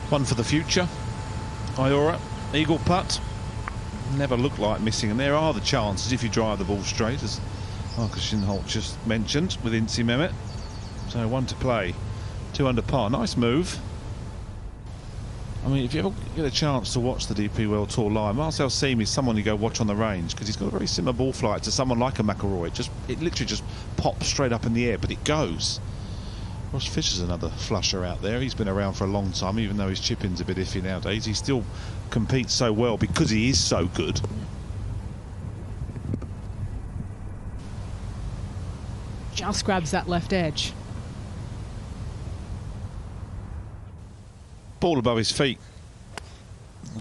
One for the future. Iora, eagle putt. Never looked like missing, and there are the chances if you drive the ball straight, as Marcus Schinholt just mentioned with Incy Mehmet. So 1 to play, 2 under par. Nice move. I mean, if you ever get a chance to watch the DP World Tour live, Marcel Siem is someone you go watch on the range, because he's got a very similar ball flight to someone like a McIlroy. It literally just pops straight up in the air, but it goes. Ross Fisher's another flusher out there. He's been around for a long time, even though his chipping's a bit iffy nowadays. He still competes so well because he is so good. Just grabs that left edge. Ball above his feet.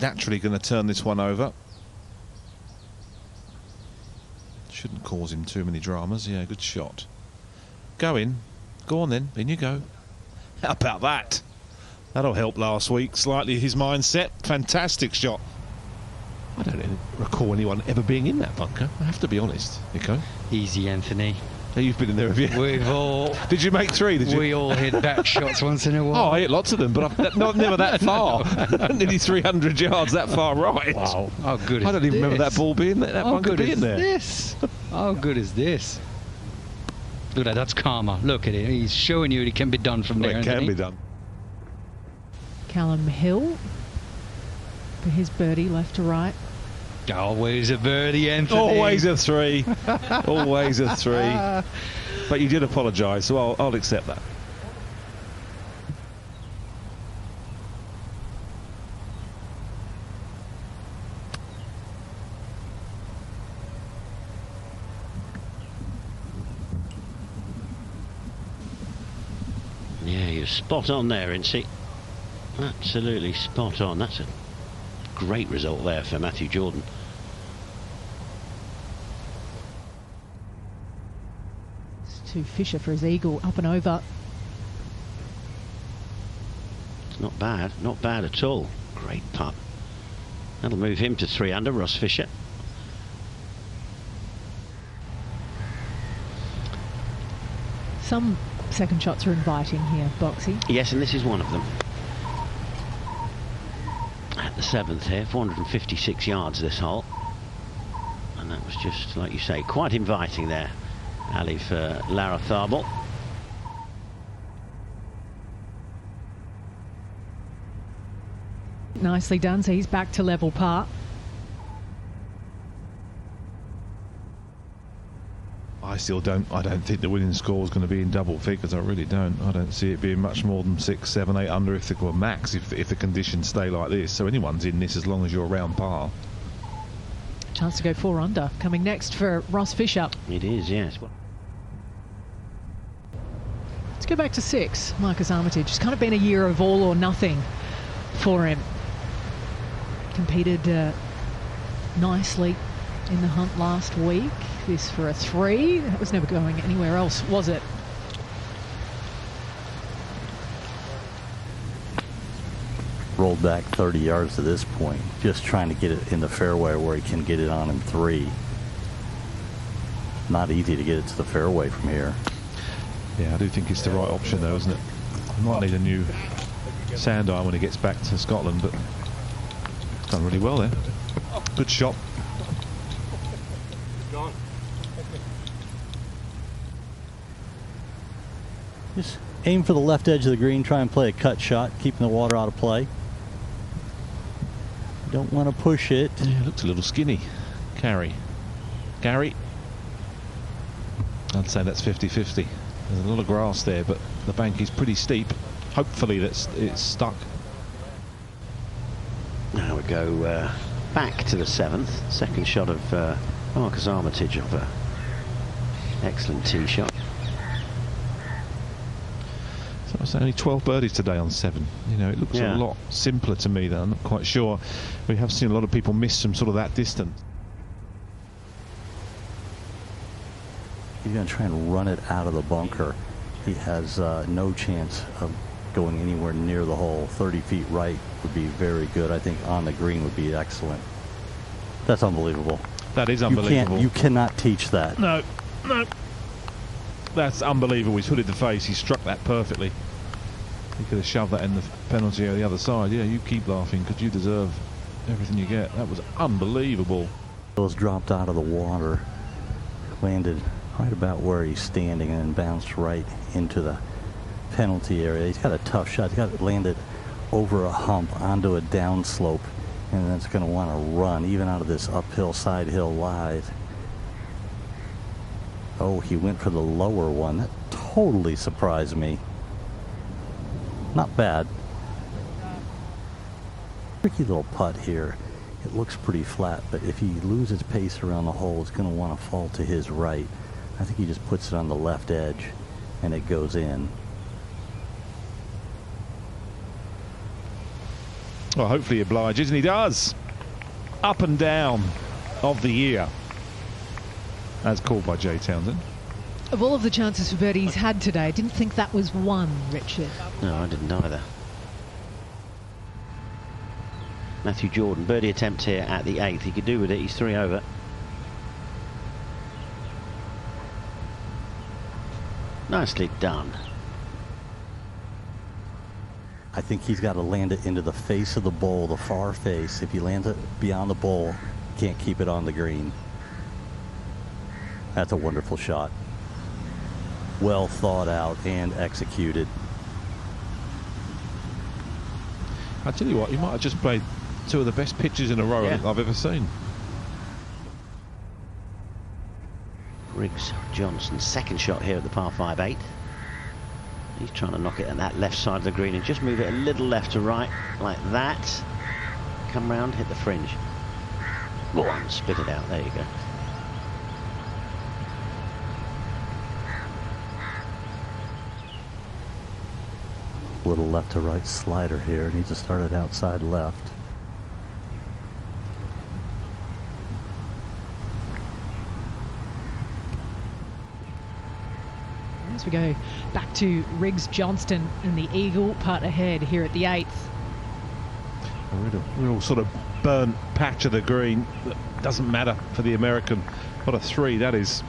Naturally going to turn this one over. Shouldn't cause him too many dramas. Yeah, good shot. Go in. Go on then. In you go. How about that? That'll help last week slightly his mindset. Fantastic shot. I don't recall anyone ever being in that bunker, I have to be honest, Nico. Easy, Anthony. Oh, you've been in there, have you? We've all... Did you make 3, did you? We all hit back shots once in a while. Oh, I hit lots of them, but never that far. Nearly 300 yards that far right. Wow. How good is this? I don't even remember that ball being there, that bunker being there. This? How good is this? Look at that, that's karma. Look at it. He's showing you it can be done from there. It can be done. Callum Hill for his birdie, left to right. Always a birdie, Anthony. Always a 3. Always a 3. But you did apologise, so I'll accept that. Yeah, you're spot on there, Incy. Absolutely spot on. That's a great result there for Matthew Jordan. It's to Fisher for his eagle, up and over. It's not bad at all. Great putt. That'll move him to 3 under, Ross Fisher. Some second shots are inviting here, Boxy. Yes, and this is one of them. At the 7th here, 456 yards this hole. And that was just, like you say, quite inviting there, Ali, for Lara Tharbel. Nicely done, so he's back to level par. I don't think the winning score is going to be in double figures. I really don't. I don't see it being much more than 6, 7, 8 under if they were max, if the conditions stay like this. So anyone's in this as long as you're around par. Chance to go 4 under. Coming next for Ross Fisher. It is, yes. Let's go back to 6. Marcus Armitage. It's kind of been a year of all or nothing for him. Competed nicely in the hunt last week. This for a 3. That was never going anywhere else, was it? Rolled back 30 yards to this point, just trying to get it in the fairway where he can get it on in 3. Not easy to get it to the fairway from here. Yeah, I do think it's the right option though, isn't it? He might need a new sand iron when he gets back to Scotland, but done really well there. Good shot. Just aim for the left edge of the green, try and play a cut shot, keeping the water out of play. Don't want to push it. Yeah, it looks a little skinny. Gary. I'd say that's 50-50. There's a lot of grass there, but the bank is pretty steep. Hopefully it's stuck. Now we go back to the 7th. Second shot of Marcus Armitage of a excellent tee shot. So it's only 12 birdies today on 7. You know, it looks a lot simpler to me. That I'm not quite sure. We have seen a lot of people miss from sort of that distance. He's going to try and run it out of the bunker. He has no chance of going anywhere near the hole. 30 feet right would be very good. I think on the green would be excellent. That's unbelievable. That is unbelievable. You cannot teach that. No. That's unbelievable. He's hooded the face. He struck that perfectly. He could have shoved that in the penalty area the other side. Yeah, you keep laughing because you deserve everything you get. That was unbelievable. Those dropped out of the water, landed right about where he's standing, and then bounced right into the penalty area. He's got a tough shot. He's got it landed over a hump onto a downslope, and that's going to want to run even out of this uphill side hill wide. Oh, he went for the lower one. That totally surprised me. Not bad. Tricky little putt here. It looks pretty flat, but if he loses pace around the hole, it's going to want to fall to his right. I think he just puts it on the left edge, and it goes in. Well, hopefully he obliges, and he does. Up and down of the year, as called by Jay Townsend. Of all of the chances for birdie he's had today, I didn't think that was one, Richard. No, I didn't either. Matthew Jordan, birdie attempt here at the 8th. He could do with it. He's 3 over. Nicely done. I think he's got to land it into the face of the bowl, the far face. If he lands it beyond the bowl, can't keep it on the green. That's a wonderful shot. Well thought out and executed. I tell you what, you might have just played two of the best pitches in a row I've ever seen. Ryggs, Johnston, second shot here at the par 5/8. He's trying to knock it at that left side of the green and just move it a little left to right, like that. Come round, hit the fringe. Go on, spit it out. There you go. Little left to right slider here. Needs to start it outside left. As we go back to Ryggs, Johnston and the eagle putt ahead here at the 8th. A real sort of burnt patch of the green that doesn't matter for the American. What a 3 that is.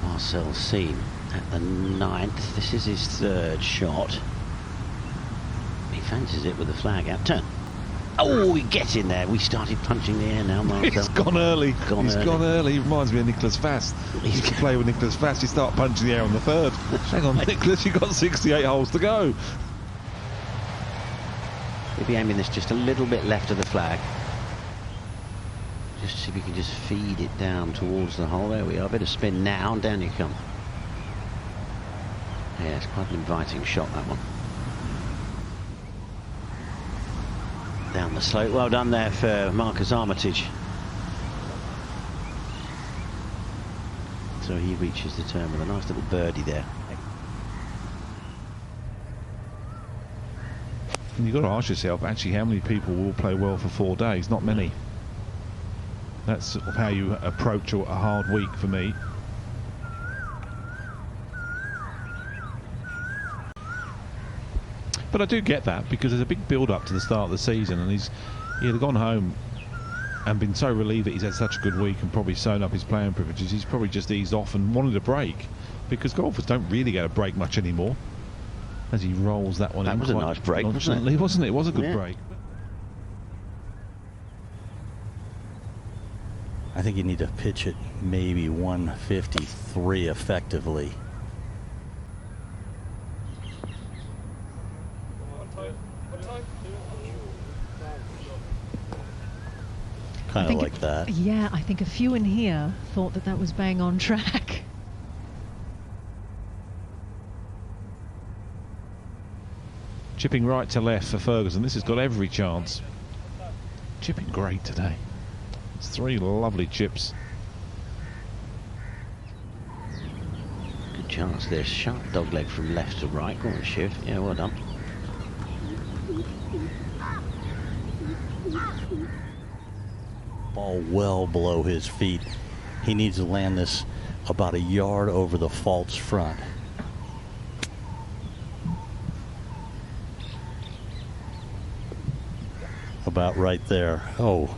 Marcel Siem at the 9th. This is his 3rd shot. He fancies it with the flag out. Turn. Oh, we get in there. We started punching the air now, Marcel. He's gone early. He's gone early. He reminds me of Nicholas Fast. He used to play with Nicholas Fast. You start punching the air on the 3rd. Hang on, Nicholas, you've got 68 holes to go. We'll be aiming this just a little bit left of the flag. Just see if we can just feed it down towards the hole. There we are. A bit of spin now, and down you come. Yeah, it's quite an inviting shot, that one. Down the slope. Well done there for Marcus Armitage. So he reaches the turn with a nice little birdie there. And you've got to ask yourself, actually, how many people will play well for 4 days? Not many. That's sort of how you approach a hard week for me. But I do get that, because there's a big build-up to the start of the season, and he's either gone home and been so relieved that he's had such a good week and probably sewn up his playing privileges. He's probably just eased off and wanted a break, because golfers don't really get a break much anymore. As he rolls that one in. That was a nice break, wasn't it? Wasn't it? It was a good break. I think you need to pitch it maybe 153 effectively. Kind of like that. Yeah, I think a few in here thought that was bang on track. Chipping right to left for Ferguson. This has got every chance. Chipping great today. It's 3 lovely chips. Good chance there. Sharp dog leg from left to right. Go on, Shiv. Yeah, well done. Ball well below his feet. He needs to land this about a yard over the false front. About right there. Oh,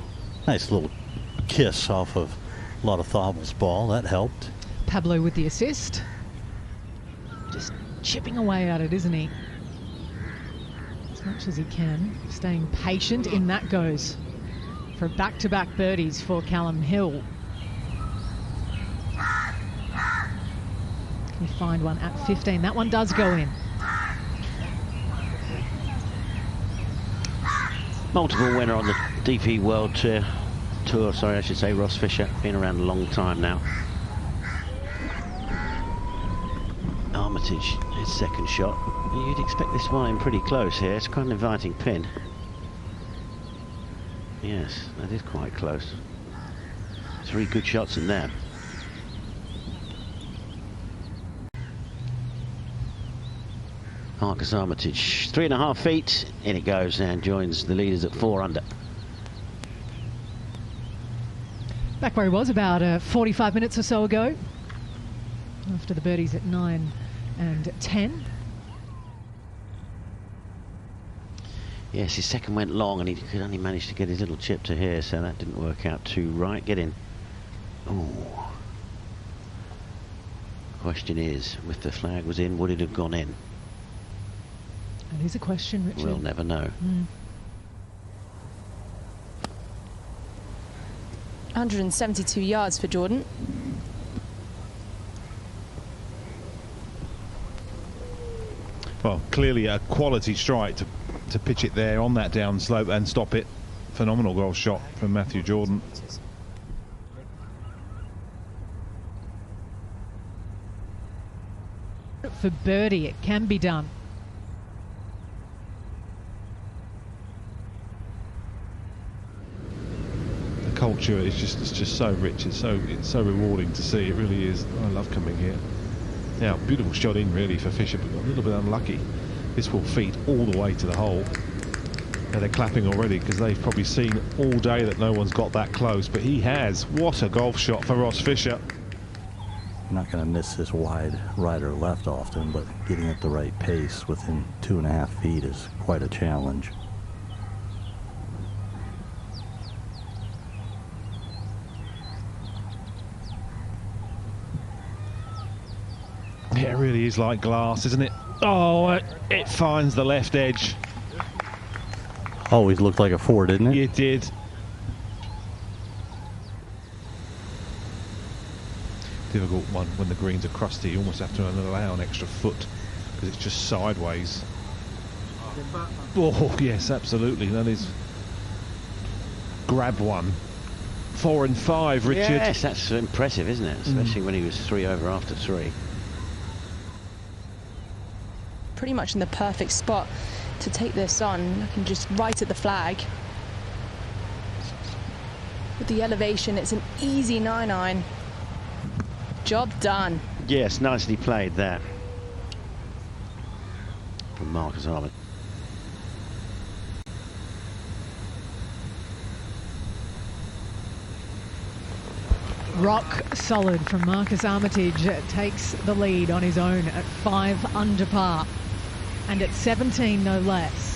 nice little kiss off of a lot of Thobel's ball. That helped. Pablo with the assist. Just chipping away at it, isn't he? As much as he can. Staying patient. In that goes for back-to-back birdies for Callum Hill. Can you find one at 15? That one does go in. Multiple winner on the DP World Tour, sorry, I should say, Ross Fisher. Been around a long time now. Armitage, his second shot. You'd expect this one in pretty close here. It's quite an inviting pin. Yes, that is quite close. 3 good shots in there. Marcus Armitage, 3.5 feet, in it goes, and joins the leaders at 4 under. Back where he was about 45 minutes or so ago, after the birdies at 9 and 10. Yes, his second went long, and he could only manage to get his little chip to here, so that didn't work out too right. Get in. Ooh. Question is, if the flag was in, would it have gone in? That is a question, Richard. We'll never know. 172 yards for Jordan. Well, clearly a quality strike to pitch it there on that down slope and stop it. Phenomenal golf shot from Matthew Jordan. For birdie, it can be done. Culture is just so rich. It's so rewarding to see. It really is. I love coming here. Now, beautiful shot in really for Fisher, but a little bit unlucky. This will feed all the way to the hole. Now they're clapping already because they've probably seen all day that no one's got that close, but he has. What a golf shot for Ross Fisher. You're not going to miss this wide right or left often, but getting at the right pace within 2.5 feet is quite a challenge. It really is like glass, isn't it? Oh, it finds the left edge. Always looked like a 4, didn't it? It did. Difficult one when the greens are crusty. You almost have to allow an extra foot because it's just sideways. Oh, yes, absolutely. That is. Grab one. 4 and 5, Richard. Yes, that's impressive, isn't it? Especially when he was 3 over after 3. Pretty much in the perfect spot to take this on. Looking just right at the flag. With the elevation, it's an easy 9-iron. Job done. Yes, nicely played there from Marcus Armitage. Rock solid from Marcus Armitage. Takes the lead on his own at 5 under par. And at 17, no less.